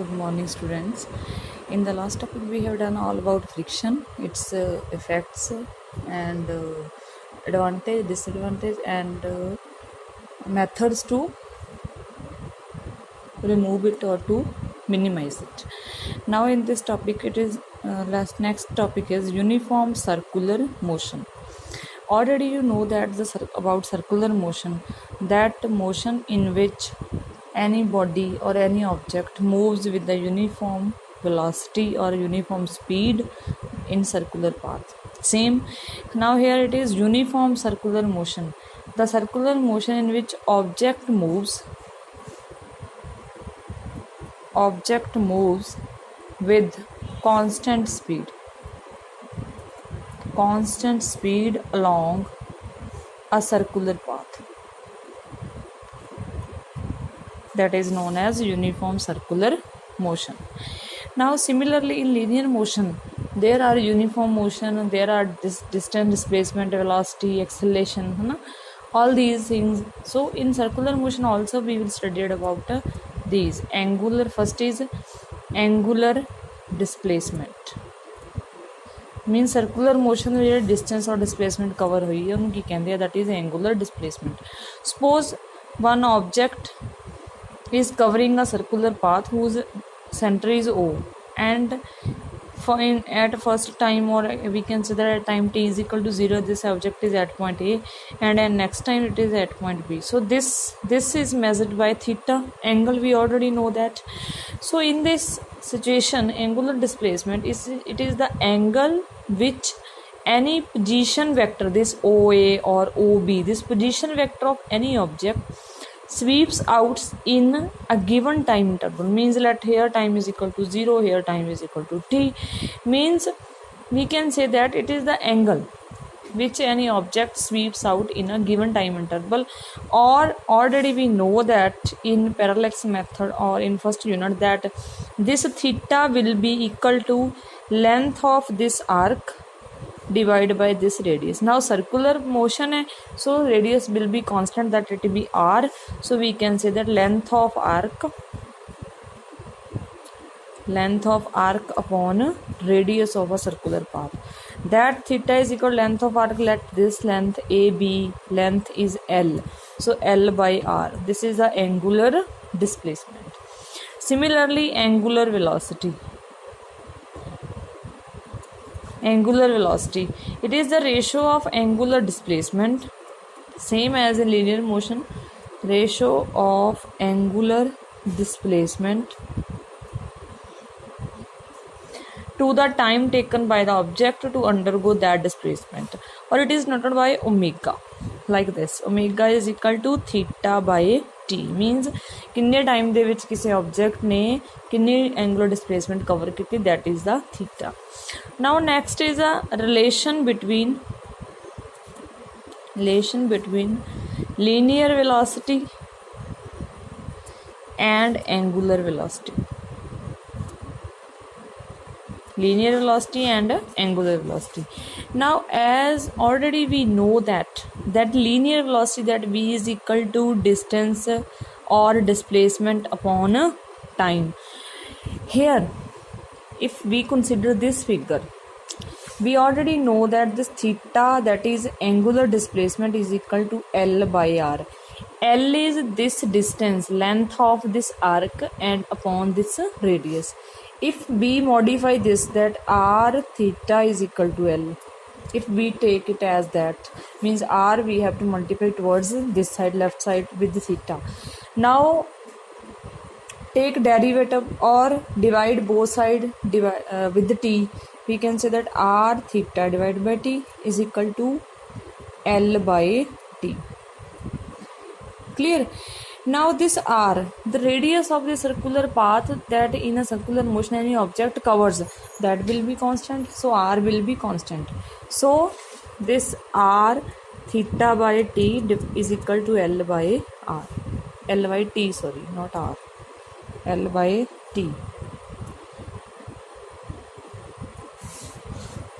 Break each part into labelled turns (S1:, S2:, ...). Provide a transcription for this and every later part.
S1: Good morning, students. In the last topic, we have done all about friction, its effects, and advantage, disadvantage, and methods to remove it or to minimize it. Now, in this topic, it is next topic is uniform circular motion. Already, you know that about circular motion, that motion in which any body or any object moves with the uniform velocity or uniform speed in circular path. Same, now here it is uniform circular motion, the circular motion in which object moves with constant speed along a circular path, that is known as uniform circular motion. Now similarly in linear motion, there are uniform motion, there are distance, displacement, velocity, acceleration, all these things. So in circular motion also we will study about these. First is angular displacement, means circular motion where distance or displacement cover हुई है उनकी कहते हैं, that is angular displacement. Suppose one object is covering a circular path whose center is O, and at first time, or we can say that at time t is equal to 0, this object is at point A, and at next time it is at point B. So this is measured by theta angle, we already know that. So in this situation, angular displacement is the angle which any position vector, this OA or OB, this position vector of any object sweeps out in a given time interval. Means that here time is equal to 0, here time is equal to t, means we can say that it is the angle which any object sweeps out in a given time interval. Or already we know that in parallax method or in first unit that this theta will be equal to length of this arc divided by this radius. Now circular motion hai, so radius will be constant, that it will be r. So we can say that length of arc upon radius of a circular path, that theta is equal to length of arc. Let this length AB, length is L, so L by R. This is the angular displacement. Similarly, angular velocity, it is the ratio of angular displacement, same as in linear motion, ratio of angular displacement to the time taken by the object to undergo that displacement, or it is noted by omega like this. Omega is equal to theta by t, means किन्ने time दे विच किसी object ने किन्नी angular displacement cover की, that is the theta. Now next is a relation between linear velocity and angular velocity. Linear velocity and angular velocity. Now as already we know that linear velocity, that v is equal to distance or displacement upon time. Here if we consider this figure, we already know that this theta, that is angular displacement, is equal to L by R. L is this distance, length of this arc, and upon this radius. If we modify this, that r theta is equal to L, if we take it as that, means r we have to multiply towards this side, left side, with the theta. Now take derivative or divide both sides with the t. We can say that r theta divided by t is equal to L by t. Clear? Now this r, the radius of the circular path that in a circular motion any object covers, that will be constant, so r will be constant. So this r theta by t is equal to L by r, L by t, sorry, not r, L by t,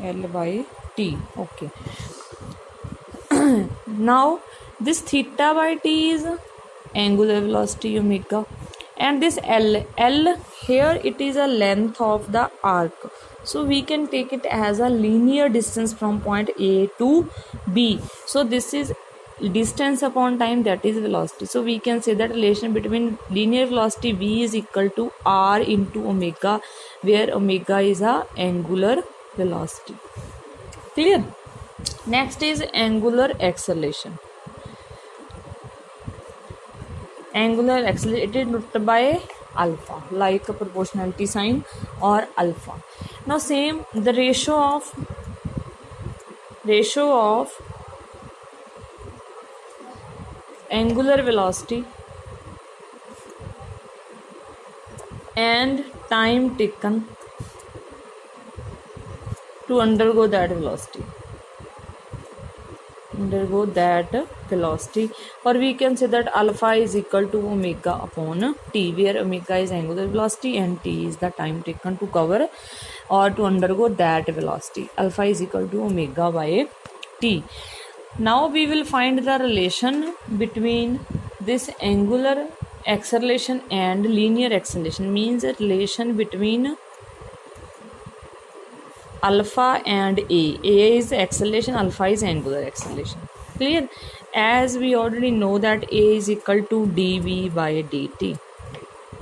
S1: L by t. Okay. Now this theta by t is angular velocity omega, And this L here, it is a length of the arc, so we can take it as a linear distance from point A to B. So this is distance upon time, that is velocity. So we can say that relation between linear velocity V is equal to R into omega, where omega is a angular velocity. Clear? Next is angular acceleration. Angular acceleration denoted by alpha, like a proportionality sign or alpha. Now same, the ratio of angular velocity and time taken to undergo that velocity, or we can say that alpha is equal to omega upon t, where omega is angular velocity and t is the time taken to cover or to undergo that velocity. Alpha is equal to omega by t. Now we will find the relation between this angular acceleration and linear acceleration, means a relation between alpha and A is acceleration, alpha is angular acceleration. Clear? As we already know that A is equal to dv by dt,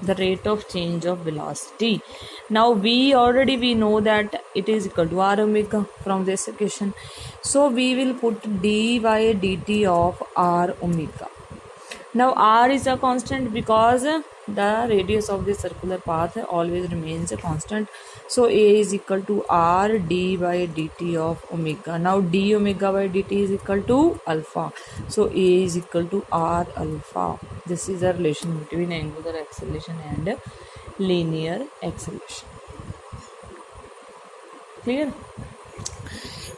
S1: the rate of change of velocity. Now we know that it is equal to r omega from this equation. So we will put d by dt of r omega. Now r is a constant because the radius of the circular path always remains a constant. So A is equal to r d by dt of omega. Now d omega by dt is equal to alpha. So A is equal to r alpha. This is a relation between angular acceleration and linear acceleration. Clear?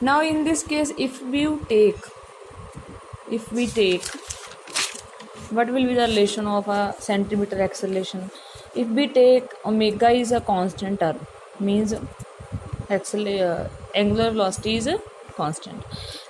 S1: Now in this case, if we take what will be the relation of a centimeter acceleration? If we take omega is a constant term, means angular velocity is a constant.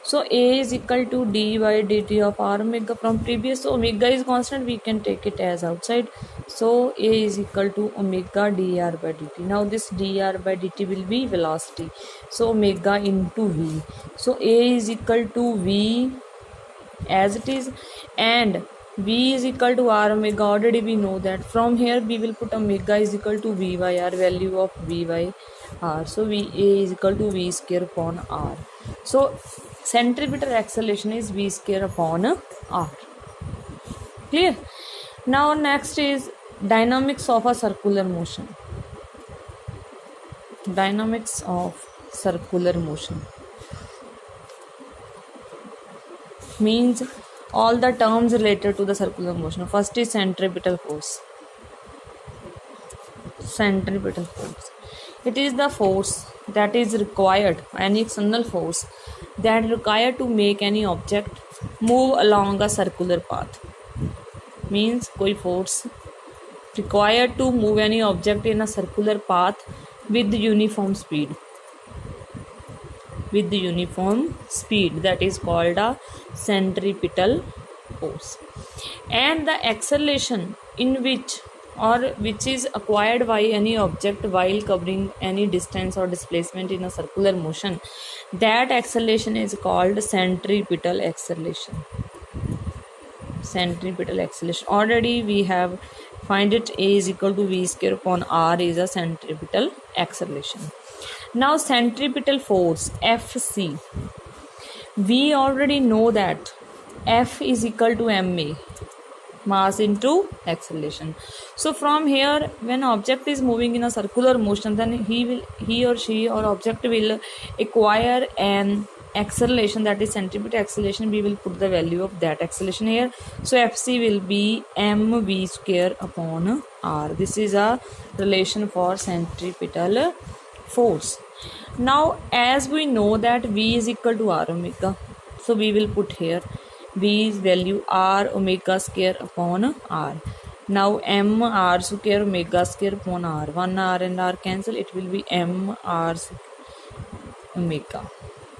S1: So A is equal to d by dt of r omega. From previous, omega is constant, we can take it as outside. So A is equal to omega dr by dt. Now this dr by dt will be velocity, so omega into v. So A is equal to v as it is, and v is equal to r omega. Already we know that. From here we will put omega is equal to v by r, value of v by r. So v A is equal to v square upon r. So centripetal acceleration is v square upon r. Clear? Now next is dynamics of a circular motion. Dynamics of circular motion means all the terms related to the circular motion. First is centripetal force. Centripetal force, it is the force that is required, any external force that is required to make any object move along a circular path. Means कोई force required to move any object in a circular path with uniform speed. With the uniform speed, that is called a centripetal force. And the acceleration in which is acquired by any object while covering any distance or displacement in a circular motion, that acceleration is called centripetal acceleration. Centripetal acceleration, already we have find it. A is equal to v square upon r is a centripetal acceleration. Now centripetal force Fc, we already know that F is equal to ma, mass into acceleration. So from here, when object is moving in a circular motion, then he or she or object will acquire an acceleration, that is centripetal acceleration. We will put the value of that acceleration here. So Fc will be mv square upon r. This is a relation for centripetal force. Now as we know that v is equal to r omega, so we will put here v is value r omega square upon r. Now m r square omega square upon r, 1 r and r cancel, it will be m r omega,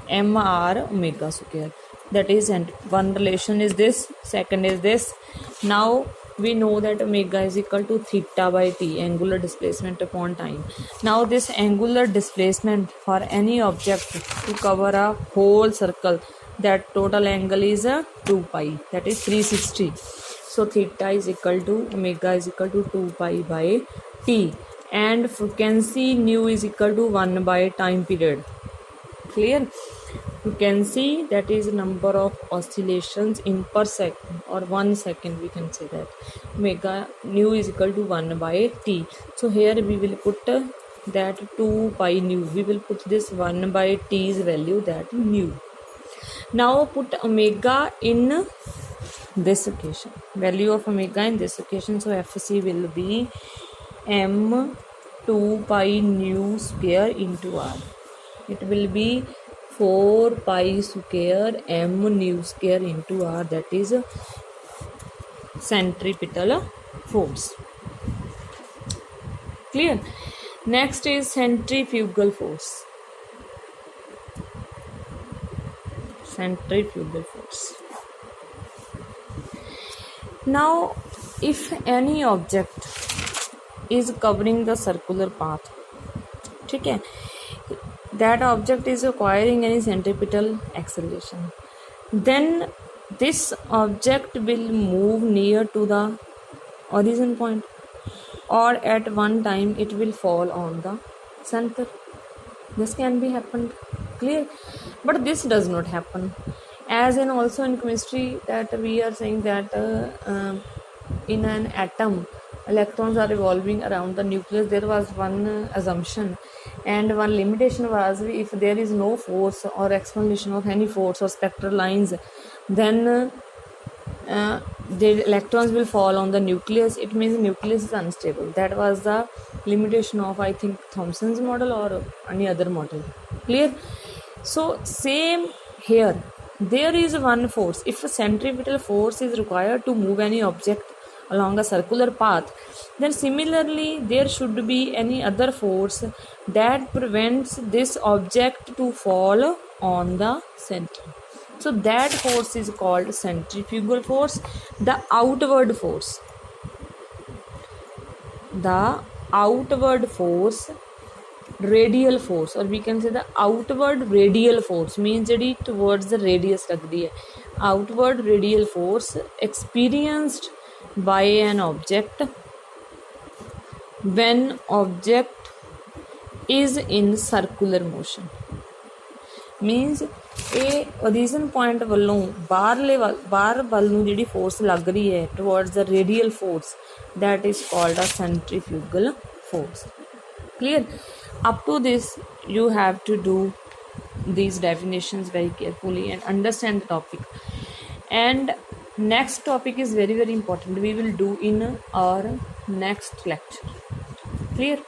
S1: m r omega square. That is, and one relation is this, second is this. Now we know that omega is equal to theta by t, angular displacement upon time. Now this angular displacement for any object to cover a whole circle, that total angle is 2 pi, that is 360. So theta is equal to, omega is equal to 2 pi by t, and frequency nu is equal to 1 by time period. Clear? You can see that is number of oscillations in per second or 1 second, we can say that. Omega nu is equal to 1 by t. So here we will put that 2 pi nu. We will put this 1 by t's value, that nu. Now put omega in this equation. Value of omega in this equation. So Fc will be m 2 pi nu square into r. It will be 4 pi square m nu square into r, that is centripetal force. Clear? Next is centrifugal force. Centrifugal force. Now if any object is covering the circular path, okay, that object is acquiring any centripetal acceleration, then this object will move near to the origin point, or at one time it will fall on the center. This can be happened. Clear? But this does not happen, as in also in chemistry that we are saying that in an atom electrons are revolving around the nucleus. There was one assumption and one limitation was, if there is no force or explanation of any force or spectral lines, then the electrons will fall on the nucleus. It means nucleus is unstable. That was the limitation of, I think, Thomson's model or any other model. Clear? So same here, there is one force. If a centripetal force is required to move any object along a circular path, then similarly there should be any other force that prevents this object to fall on the center. So that force is called centrifugal force. The outward force, radial force, or we can say the outward radial force, means ਜਿਹੜੀ towards the radius ਲੱਗਦੀ ਹੈ. Outward radial force experienced by an object when object is in circular motion, means ਇਹ origin point ਵੱਲੋਂ ਬਾਹਰ ਵੱਲ ਨੂੰ ਜਿਹੜੀ force ਲੱਗ ਰਹੀ ਹੈ towards the radial force, that is called a centrifugal force. Clear? Up to this you have to do these definitions very carefully and understand the topic. And next topic is very, very important. We will do in our next lecture. Clear?